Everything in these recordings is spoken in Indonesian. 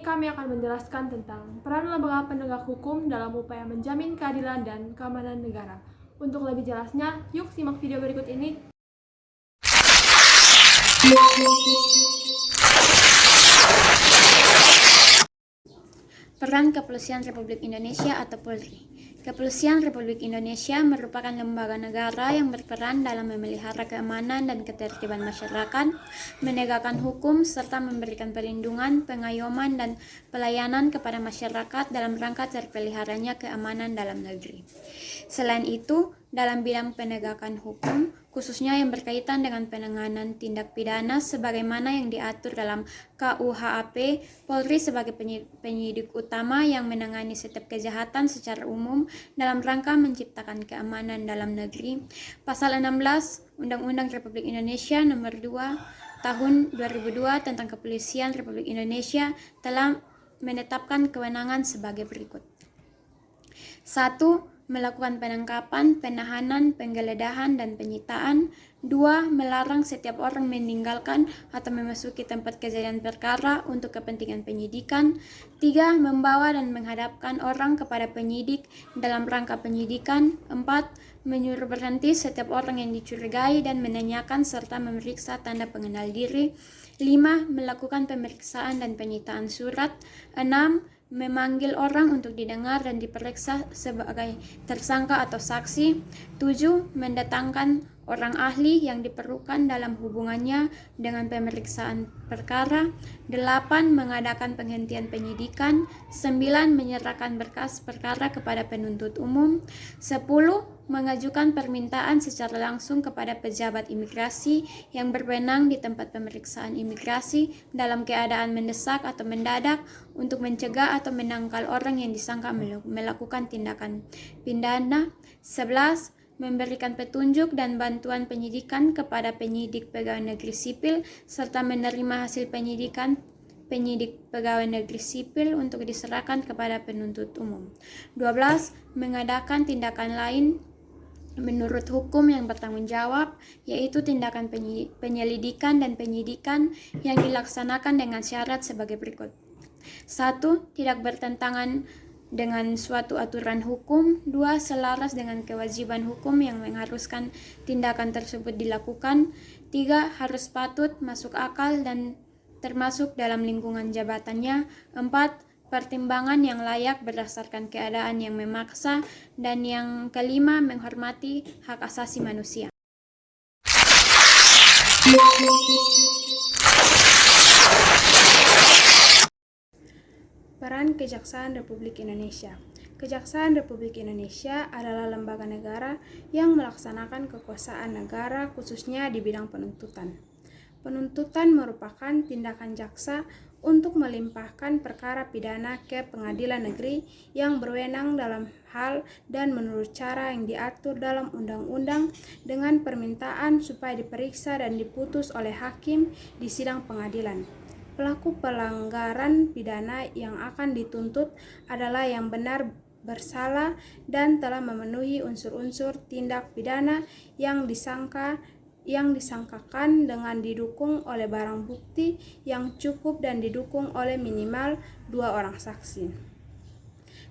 kami akan menjelaskan tentang peran lembaga penegak hukum dalam upaya menjamin keadilan dan keamanan negara. Untuk lebih jelasnya, yuk simak video berikut ini. Peran Kepolisian Republik Indonesia atau Polri. Kepolisian Republik Indonesia merupakan lembaga negara yang berperan dalam memelihara keamanan dan ketertiban masyarakat, menegakkan hukum, serta memberikan perlindungan, pengayoman, dan pelayanan kepada masyarakat dalam rangka terpeliharanya keamanan dalam negeri. Selain itu, dalam bidang penegakan hukum, khususnya yang berkaitan dengan penanganan tindak pidana sebagaimana yang diatur dalam KUHP, Polri sebagai penyidik utama yang menangani setiap kejahatan secara umum dalam rangka menciptakan keamanan dalam negeri. Pasal 16 Undang-Undang Republik Indonesia Nomor 2 Tahun 2002 tentang Kepolisian Republik Indonesia telah menetapkan kewenangan sebagai berikut. 1. Melakukan penangkapan, penahanan, penggeledahan, dan penyitaan. 2. Melarang setiap orang meninggalkan atau memasuki tempat kejadian perkara untuk kepentingan penyidikan. 3. Membawa dan menghadapkan orang kepada penyidik dalam rangka penyidikan. 4. Menyuruh berhenti setiap orang yang dicurigai dan menanyakan serta memeriksa tanda pengenal diri. 5. Melakukan pemeriksaan dan penyitaan surat. 6. Memanggil orang untuk didengar dan diperiksa sebagai tersangka atau saksi. 7. Mendatangkan orang ahli yang diperlukan dalam hubungannya dengan pemeriksaan perkara. 8. Mengadakan penghentian penyidikan. 9. Menyerahkan berkas perkara kepada penuntut umum. 10. Mengajukan permintaan secara langsung kepada pejabat imigrasi yang berwenang di tempat pemeriksaan imigrasi dalam keadaan mendesak atau mendadak untuk mencegah atau menangkal orang yang disangka melakukan tindakan pidana. 11. Memberikan petunjuk dan bantuan penyidikan kepada penyidik pegawai negeri sipil serta menerima hasil penyidikan penyidik pegawai negeri sipil untuk diserahkan kepada penuntut umum. 12. Mengadakan tindakan lain menurut hukum yang bertanggung jawab, yaitu tindakan penyelidikan dan penyidikan yang dilaksanakan dengan syarat sebagai berikut. 1. Tidak bertentangan dengan suatu aturan hukum. 2. Selaras dengan kewajiban hukum yang mengharuskan tindakan tersebut dilakukan. 3. Harus patut, masuk akal, dan termasuk dalam lingkungan jabatannya. 4. Pertimbangan yang layak berdasarkan keadaan yang memaksa. Dan yang kelima, menghormati hak asasi manusia. Peran Kejaksaan Republik Indonesia. Kejaksaan Republik Indonesia adalah lembaga negara yang melaksanakan kekuasaan negara khususnya di bidang penuntutan. Penuntutan merupakan tindakan jaksa untuk melimpahkan perkara pidana ke pengadilan negeri yang berwenang dalam hal dan menurut cara yang diatur dalam undang-undang dengan permintaan supaya diperiksa dan diputus oleh hakim di sidang pengadilan. Pelaku pelanggaran pidana yang akan dituntut adalah yang benar bersalah dan telah memenuhi unsur-unsur tindak pidana yang disangkakan dengan didukung oleh barang bukti yang cukup dan didukung oleh minimal 2 orang saksi.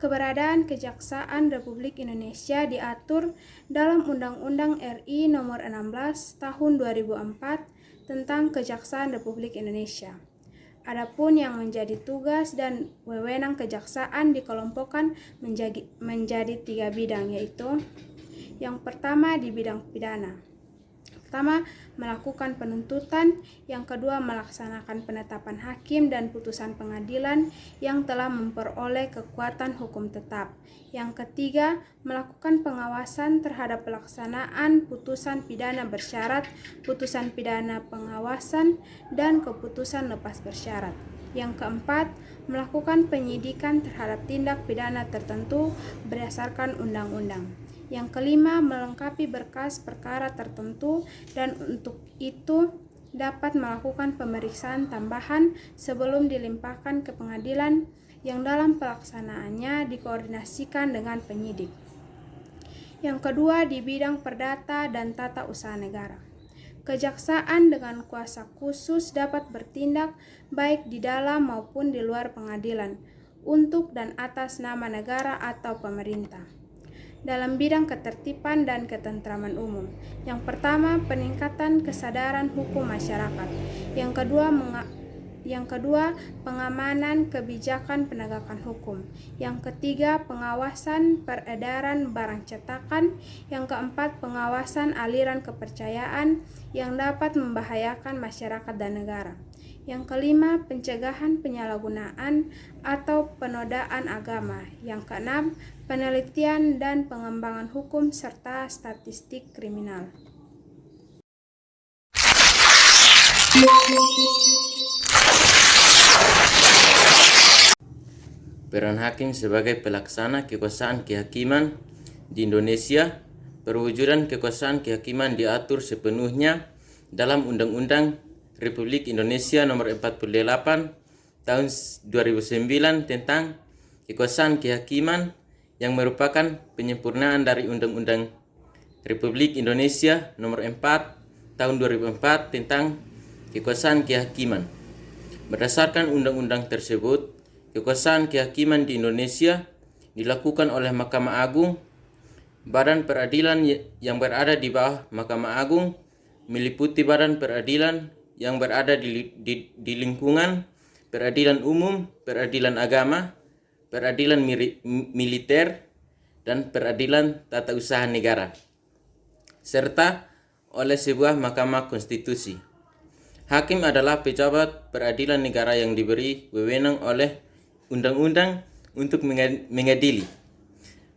Keberadaan Kejaksaan Republik Indonesia diatur dalam Undang-Undang RI Nomor 16 Tahun 2004 tentang Kejaksaan Republik Indonesia. Adapun yang menjadi tugas dan wewenang kejaksaan dikelompokkan menjadi 3 bidang, yaitu yang pertama di bidang pidana. Pertama, melakukan penuntutan. Yang kedua, melaksanakan penetapan hakim dan putusan pengadilan yang telah memperoleh kekuatan hukum tetap. Yang ketiga, melakukan pengawasan terhadap pelaksanaan putusan pidana bersyarat, putusan pidana pengawasan, dan keputusan lepas bersyarat. Yang keempat, melakukan penyidikan terhadap tindak pidana tertentu berdasarkan undang-undang. Yang kelima, melengkapi berkas perkara tertentu dan untuk itu dapat melakukan pemeriksaan tambahan sebelum dilimpahkan ke pengadilan yang dalam pelaksanaannya dikoordinasikan dengan penyidik. Yang kedua, di bidang perdata dan tata usaha negara. Kejaksaan dengan kuasa khusus dapat bertindak baik di dalam maupun di luar pengadilan untuk dan atas nama negara atau pemerintah dalam bidang ketertiban dan ketentraman umum. Yang pertama, peningkatan kesadaran hukum masyarakat. Yang kedua, pengamanan kebijakan penegakan hukum. Yang ketiga, pengawasan peredaran barang cetakan. Yang keempat, pengawasan aliran kepercayaan yang dapat membahayakan masyarakat dan negara. Yang kelima, pencegahan penyalahgunaan atau penodaan agama. Yang keenam, penelitian dan pengembangan hukum serta statistik kriminal. Peran hakim sebagai pelaksana kekuasaan kehakiman di Indonesia. Perwujudan kekuasaan kehakiman diatur sepenuhnya dalam Undang-Undang Republik Indonesia Nomor 48 Tahun 2009 tentang kekuasaan kehakiman yang merupakan penyempurnaan dari Undang-Undang Republik Indonesia Nomor 4 Tahun 2004 tentang kekuasaan kehakiman. Berdasarkan undang-undang tersebut, kekuasaan kehakiman di Indonesia dilakukan oleh Mahkamah Agung. Badan peradilan yang berada di bawah Mahkamah Agung meliputi badan peradilan yang berada di lingkungan peradilan umum, peradilan agama, peradilan militer, dan peradilan tata usaha negara, serta oleh sebuah mahkamah konstitusi. Hakim adalah pejabat peradilan negara yang diberi wewenang oleh undang-undang untuk mengadili.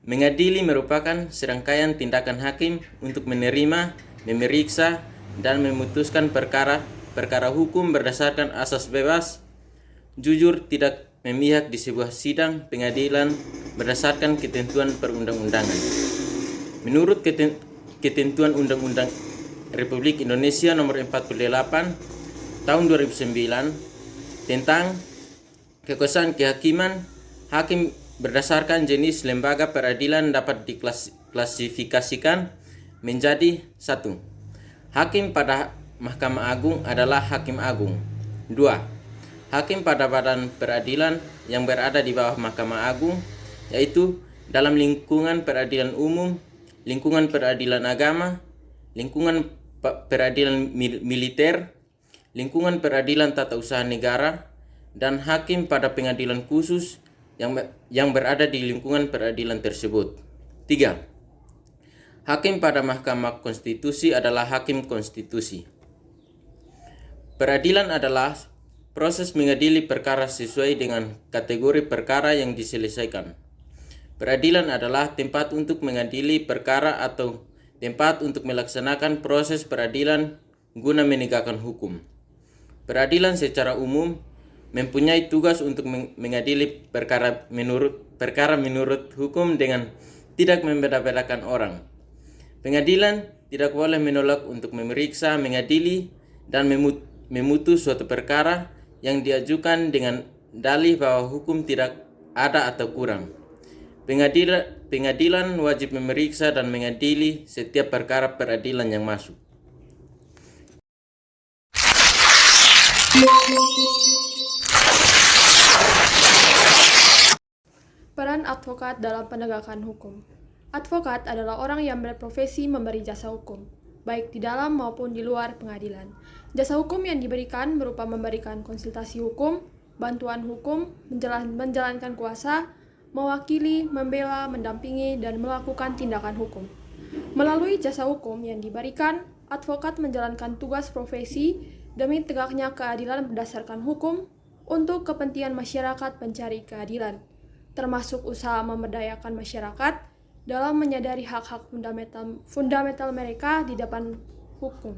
Mengadili merupakan serangkaian tindakan hakim untuk menerima, memeriksa, dan memutuskan perkara hukum berdasarkan asas bebas, jujur, tidak memihak di sebuah sidang pengadilan berdasarkan ketentuan perundang-undangan. Menurut ketentuan Undang-Undang Republik Indonesia Nomor 48 Tahun 2009 tentang kekuasaan kehakiman, hakim berdasarkan jenis lembaga peradilan dapat diklasifikasikan menjadi 1. Hakim pada Mahkamah Agung adalah Hakim Agung. 2. Hakim pada badan peradilan yang berada di bawah Mahkamah Agung, yaitu dalam lingkungan peradilan umum, lingkungan peradilan agama, lingkungan peradilan militer, lingkungan peradilan tata usaha negara, dan hakim pada pengadilan khusus yang berada di lingkungan peradilan tersebut. 3. Hakim pada Mahkamah Konstitusi adalah Hakim Konstitusi. Peradilan adalah proses mengadili perkara sesuai dengan kategori perkara yang diselesaikan. Peradilan adalah tempat untuk mengadili perkara atau tempat untuk melaksanakan proses peradilan guna menegakkan hukum. Peradilan secara umum mempunyai tugas untuk mengadili perkara menurut hukum dengan tidak membeda-bedakan orang. Pengadilan tidak boleh menolak untuk memeriksa, mengadili, dan memutus suatu perkara yang diajukan dengan dalih bahwa hukum tidak ada atau kurang. Pengadilan wajib memeriksa dan mengadili setiap perkara peradilan yang masuk. Peran advokat dalam penegakan hukum. Advokat adalah orang yang berprofesi memberi jasa hukum, baik di dalam maupun di luar pengadilan. Jasa hukum yang diberikan berupa memberikan konsultasi hukum, bantuan hukum, menjalankan kuasa, mewakili, membela, mendampingi, dan melakukan tindakan hukum. Melalui jasa hukum yang diberikan, advokat menjalankan tugas profesi demi tegaknya keadilan berdasarkan hukum untuk kepentingan masyarakat pencari keadilan, termasuk usaha memberdayakan masyarakat dalam menyadari hak-hak fundamental mereka di depan hukum.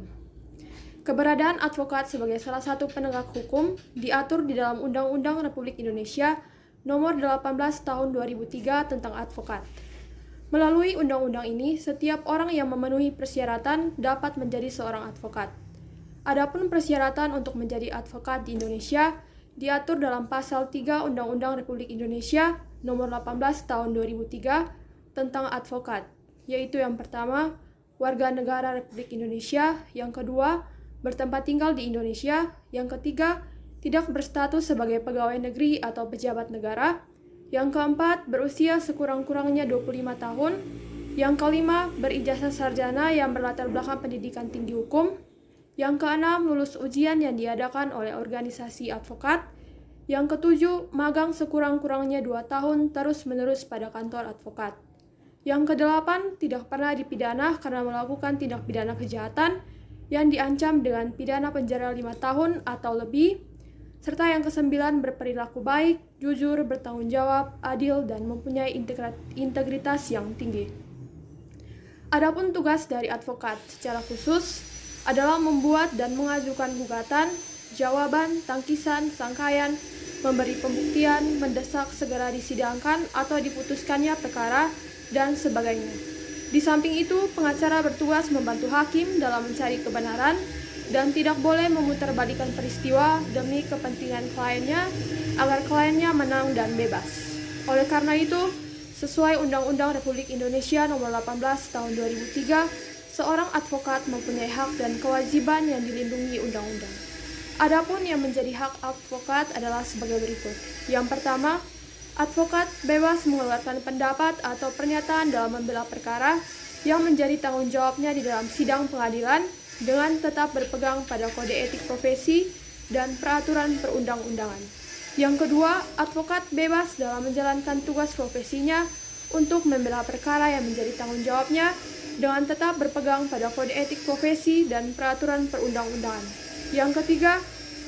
Keberadaan advokat sebagai salah satu penegak hukum diatur di dalam Undang-Undang Republik Indonesia Nomor 18 Tahun 2003 tentang advokat. Melalui undang-undang ini, setiap orang yang memenuhi persyaratan dapat menjadi seorang advokat. Adapun persyaratan untuk menjadi advokat di Indonesia diatur dalam Pasal 3 Undang-Undang Republik Indonesia Nomor 18 Tahun 2003 tentang advokat, yaitu yang pertama, warga negara Republik Indonesia. Yang kedua, bertempat tinggal di Indonesia. Yang ketiga, tidak berstatus sebagai pegawai negeri atau pejabat negara. Yang keempat, berusia sekurang-kurangnya 25 tahun. Yang kelima, berijazah sarjana yang berlatar belakang pendidikan tinggi hukum. Yang keenam, lulus ujian yang diadakan oleh organisasi advokat. Yang ketujuh, magang sekurang-kurangnya 2 tahun terus-menerus pada kantor advokat. Yang kedelapan, tidak pernah dipidana karena melakukan tindak pidana kejahatan yang diancam dengan pidana penjara 5 tahun atau lebih. Serta yang kesembilan, berperilaku baik, jujur, bertanggung jawab, adil, dan mempunyai integritas yang tinggi. Adapun tugas dari advokat secara khusus adalah membuat dan mengajukan gugatan, jawaban, tangkisan, sangkaian, memberi pembuktian, mendesak segera disidangkan atau diputuskannya perkara, dan sebagainya. Di samping itu, pengacara bertugas membantu hakim dalam mencari kebenaran dan tidak boleh memutarbalikkan peristiwa demi kepentingan kliennya agar kliennya menang dan bebas. Oleh karena itu, sesuai Undang-Undang Republik Indonesia Nomor 18 Tahun 2003, seorang advokat mempunyai hak dan kewajiban yang dilindungi undang-undang. Adapun yang menjadi hak advokat adalah sebagai berikut. Yang pertama, advokat bebas mengeluarkan pendapat atau pernyataan dalam membela perkara yang menjadi tanggung jawabnya di dalam sidang pengadilan dengan tetap berpegang pada kode etik profesi dan peraturan perundang-undangan. Yang kedua, advokat bebas dalam menjalankan tugas profesinya untuk membela perkara yang menjadi tanggung jawabnya dengan tetap berpegang pada kode etik profesi dan peraturan perundang-undangan. Yang ketiga,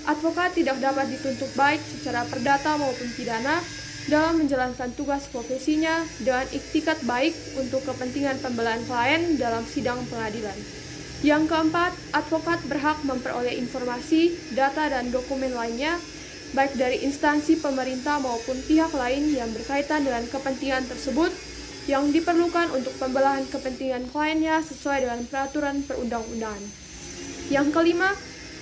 advokat tidak dapat dituntut baik secara perdata maupun pidana dalam menjalankan tugas profesinya dengan iktikat baik untuk kepentingan pembelaan klien dalam sidang pengadilan. Yang keempat, advokat berhak memperoleh informasi, data, dan dokumen lainnya, baik dari instansi pemerintah maupun pihak lain yang berkaitan dengan kepentingan tersebut, yang diperlukan untuk pembelahan kepentingan kliennya sesuai dengan peraturan perundang-undangan. Yang kelima,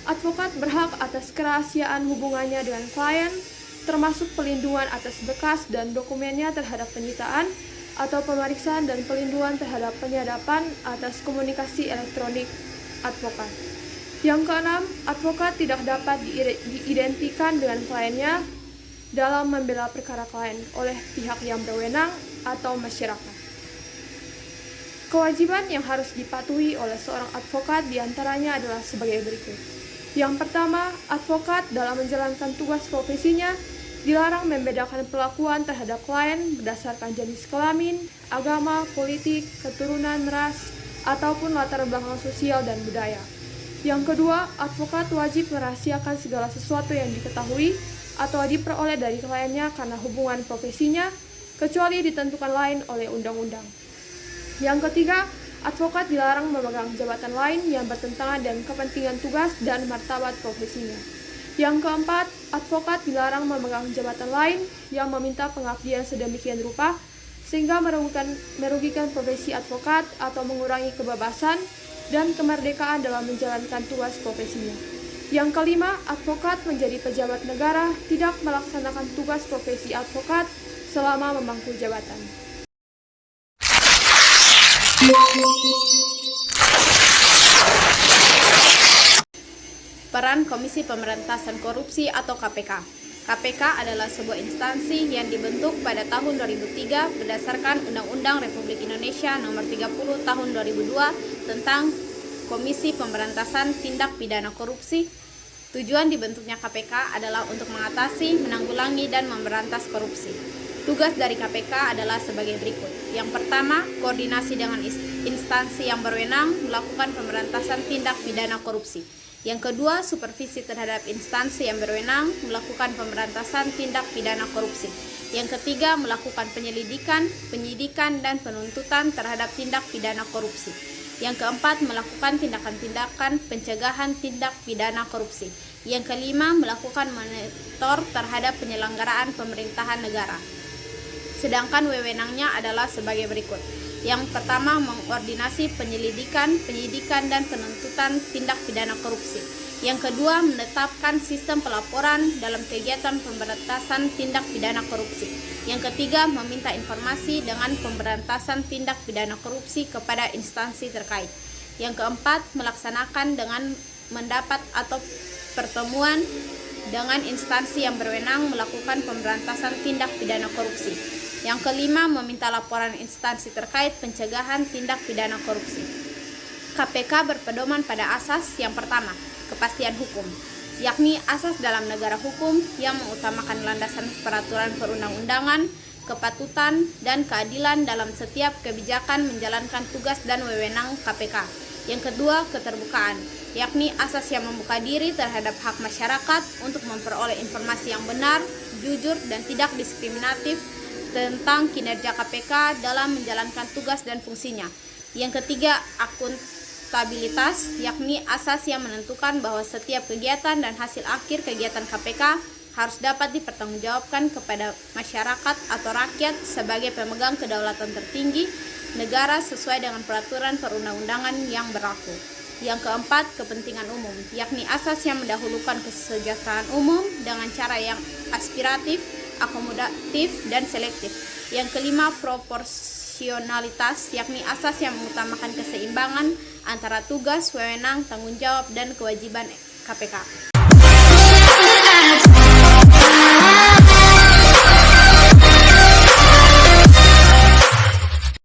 advokat berhak atas kerahasiaan hubungannya dengan klien, termasuk pelindungan atas berkas dan dokumennya terhadap penyitaan atau pemeriksaan dan pelindungan terhadap penyadapan atas komunikasi elektronik advokat. Yang keenam, advokat tidak dapat diidentikan dengan kliennya dalam membela perkara klien oleh pihak yang berwenang atau masyarakat. Kewajiban yang harus dipatuhi oleh seorang advokat diantaranya adalah sebagai berikut. Yang pertama, advokat dalam menjalankan tugas profesinya dilarang membedakan perlakuan terhadap klien berdasarkan jenis kelamin, agama, politik, keturunan, ras, ataupun latar belakang sosial dan budaya. Yang kedua, advokat wajib merahasiakan segala sesuatu yang diketahui atau diperoleh dari kliennya karena hubungan profesinya, kecuali ditentukan lain oleh undang-undang. Yang ketiga, advokat dilarang memegang jabatan lain yang bertentangan dengan kepentingan tugas dan martabat profesinya. Yang keempat, advokat dilarang memegang jabatan lain yang meminta pengabdian sedemikian rupa sehingga merugikan profesi advokat atau mengurangi kebebasan dan kemerdekaan dalam menjalankan tugas profesinya. Yang kelima, advokat menjadi pejabat negara tidak melaksanakan tugas profesi advokat selama memangku jabatan. Peran Komisi Pemberantasan Korupsi atau KPK. KPK adalah sebuah instansi yang dibentuk pada tahun 2003 berdasarkan Undang-Undang Republik Indonesia Nomor 30 Tahun 2002 tentang Komisi Pemberantasan Tindak Pidana Korupsi. Tujuan dibentuknya KPK adalah untuk mengatasi, menanggulangi, dan memberantas korupsi. Tugas dari KPK adalah sebagai berikut. Yang pertama, koordinasi dengan instansi yang berwenang melakukan pemberantasan tindak pidana korupsi. Yang kedua, supervisi terhadap instansi yang berwenang melakukan pemberantasan tindak pidana korupsi. Yang ketiga, melakukan penyelidikan, penyidikan, dan penuntutan terhadap tindak pidana korupsi. Yang keempat, melakukan tindakan-tindakan pencegahan tindak pidana korupsi. Yang kelima, melakukan monitor terhadap penyelenggaraan pemerintahan negara. Sedangkan wewenangnya adalah sebagai berikut. Yang pertama, mengkoordinasi penyelidikan, penyidikan, dan penuntutan tindak pidana korupsi. Yang kedua, menetapkan sistem pelaporan dalam kegiatan pemberantasan tindak pidana korupsi. Yang ketiga, meminta informasi dengan pemberantasan tindak pidana korupsi kepada instansi terkait. Yang keempat, melaksanakan dengan mendapat atau pertemuan dengan instansi yang berwenang melakukan pemberantasan tindak pidana korupsi. Yang kelima, meminta laporan instansi terkait pencegahan tindak pidana korupsi. KPK berpedoman pada asas yang pertama, kepastian hukum, yakni asas dalam negara hukum yang mengutamakan landasan peraturan perundang-undangan, kepatutan, dan keadilan dalam setiap kebijakan menjalankan tugas dan wewenang KPK. Yang kedua, keterbukaan, yakni asas yang membuka diri terhadap hak masyarakat untuk memperoleh informasi yang benar, jujur, dan tidak diskriminatif tentang kinerja KPK dalam menjalankan tugas dan fungsinya. Yang ketiga, akuntabilitas, yakni asas yang menentukan bahwa setiap kegiatan dan hasil akhir kegiatan KPK harus dapat dipertanggungjawabkan kepada masyarakat atau rakyat sebagai pemegang kedaulatan tertinggi negara sesuai dengan peraturan perundang-undangan yang berlaku. Yang keempat, kepentingan umum, yakni asas yang mendahulukan kesejahteraan umum dengan cara yang aspiratif, akomodatif, dan selektif. Yang kelima, proporsionalitas, yakni asas yang mengutamakan keseimbangan antara tugas, wewenang, tanggung jawab, dan kewajiban KPK.